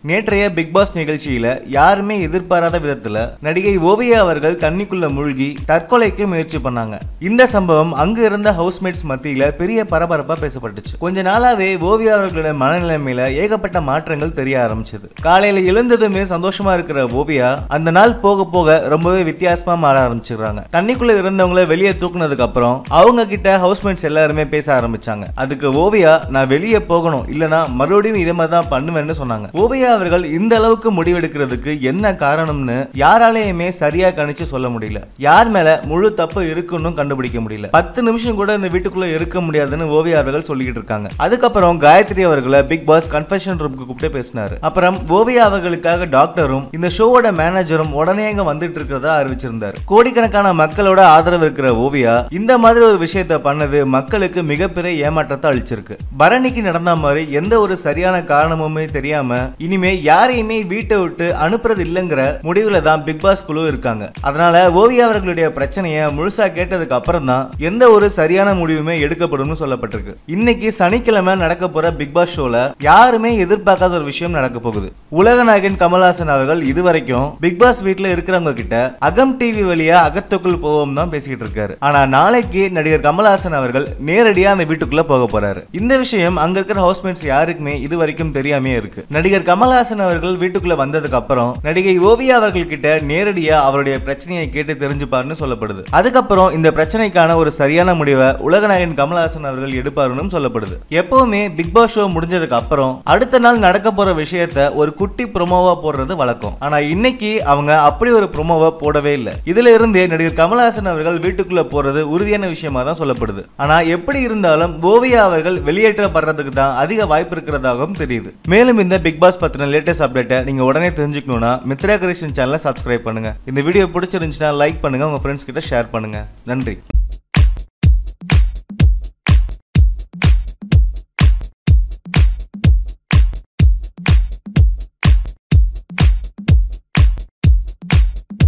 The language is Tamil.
நேற்றைய பிக் பாஸ் நிகழ்ச்சியில யாருமே எதிர்பாராத விதத்துல நடிகை ஓவியா அவர்கள் தண்ணிக்குள்ள மூழ்கி தற்கொலைக்கு முயற்சி பண்ணாங்க. இந்த சம்பவம் அங்கு இருந்த ஹவுஸ்மேட்ஸ் மத்தியில பெரிய பரபரப்பா பேசப்பட்டுச்சு. கொஞ்ச நாளாவே ஓவியா அவர்களோட மனநிலைமையில ஏகப்பட்ட மாற்றங்கள் தெரிய ஆரம்பிச்சது. காலையில எழுந்ததுமே சந்தோஷமா இருக்கிற ஓவியா அந்த நாள் போக போக ரொம்பவே வித்தியாசமா மாற ஆரம்பிச்சிடுறாங்க. தண்ணிக்குள்ள இருந்தவங்கள வெளியே தூக்குனதுக்கு அப்புறம் அவங்க கிட்ட ஹவுஸ்மேட்ஸ் எல்லாருமே பேச ஆரம்பிச்சாங்க. அதுக்கு ஓவியா நான் வெளியே போகணும், இல்லனா மறுபடியும் இதே மாதிரி தான் பண்ணுவேன்னு சொன்னாங்க. ஓவியா அவர்கள் இந்த அளவுக்கு முடிவெடுக்கிறதுக்கு என்ன காரணம்னு யாராலையுமே சரியா கணிச்சு சொல்ல முடியல. யார் மேல முழு தப்பு இருக்குன்னு கண்டுபிடிக்க முடியல. 10 நிமிஷம் கூட இந்த வீட்டுக்குள்ள இருக்க முடியாதுன்னு ஓவியா அவர்கள் சொல்லிட்டு இருக்காங்க. அதுக்கப்புறம் காயத்ரி அவர்களை பிக் பாஸ் கன்ஃபெஷன் ரூமுக்கு கூப்பிட்டு பேசினாரு. அப்புறம் ஓவியா அவர்களுக்காக டாக்டரும் இந்த ஷோவோட மேனேஜரும் உடனே அங்க வந்துட்டு இருக்கிறதா அறிவிச்சிருந்தாரு. கோடிக்கணக்கான மக்களோட ஆதரவு இருக்கிற ஓவியா இந்த மாதிரி ஒரு விஷயத்தை பண்ணது மக்களுக்கு மிகப்பெரிய ஏமாற்றத்தை அளிச்சிருக்கு. பரணிக்கு நடந்த மாதிரி எந்த ஒரு சரியான காரணமுமே தெரியாம இனிமே யாரையுமே வீட்டை விட்டு அனுப்புறது இல்லங்கிற முடிவுல தான் பிக் பாஸ் குழு இருக்காங்க. அதனால ஓவியா அவர்களுடைய பிரச்சனையை முழுசா கேட்டதுக்கு அப்புறம் தான் எந்த ஒரு சரியான முடிவுமே எடுக்கப்படும் சொல்லப்பட்டிருக்கு. இன்னைக்கு சனிக்கிழமை நடக்க போற பிக் பாஸ் ஷோல யாருமே எதிர்பார்க்காத ஒரு விஷயம் நடக்க போகுது. உலக நாயகன் கமல்ஹாசன் அவர்கள் இதுவரைக்கும் பிக் பாஸ் வீட்டுல இருக்கிறவங்க கிட்ட அகம் டிவி வழியா அகத்துக்குள் போவோம் தான் பேசிக்கிட்டு இருக்காரு. ஆனா நாளைக்கு நடிகர் கமல்ஹாசன் அவர்கள் நேரடியா அந்த வீட்டுக்குள்ள போக போறாரு. இந்த விஷயம் அங்க இருக்கிற ஹவுஸ்மேட்ஸ் யாருக்குமே இது வரைக்கும் தெரியாமே இருக்கு. நடிகர் கமல்ஹாசன் அவர்கள் வீட்டுக்குள்ள வந்ததுக்கு அப்புறம் நடிகை ஓவியா அவர்கள் கிட்ட நேரடியா அவருடைய பிரச்சனையை கேட்டு தெரிஞ்சுப்பாருன்னு சொல்லப்படுது. அதுக்கப்புறம் இந்த பிரச்சனைக்கான ஒரு சரியான முடிவை உலகநாயகன் கமல்ஹாசன் அவர்கள் எடுப்பாருன்னு சொல்லப்படுது. எப்பவுமே பிக் பாஸ் ஷோ முடிஞ்சதுக்கு அப்புறம் அடுத்த நாள் நடக்க போற விஷயத்தை ஒரு குட்டி ப்ரோமோவா போடுறது வழக்கம். ஆனா இன்னைக்கு அவங்க அப்படி ஒரு ப்ரோமோவா போடவே இல்லை. இதுல இருந்தே நடிகர் கமல்ஹாசன் அவர்கள் வீட்டுக்குள்ள போறது உறுதியான விஷயமா தான் சொல்லப்படுது. ஆனா எப்படி இருந்தாலும் ஓவியா அவர்கள் வெளியேற்றப்படுறதுக்கு தான் அதிக வாய்ப்பு இருக்கிறதாகவும் தெரியுது. மேலும் இந்த பிக் பாஸ் பத்தின லேட்டஸ்ட் அப்டேட்டை நீங்க உடனே தெரிஞ்சுக்கணும்னா மித்ரா கிரியேஷன் சேனலை சப்ஸ்கிரைப் பண்ணுங்க. இந்த வீடியோ பிடிச்சிருந்துச்சுன்னா லைக் பண்ணுங்க, உங்க ஃப்ரெண்ட்ஸ் கிட்ட ஷேர் பண்ணுங்க. நன்றி.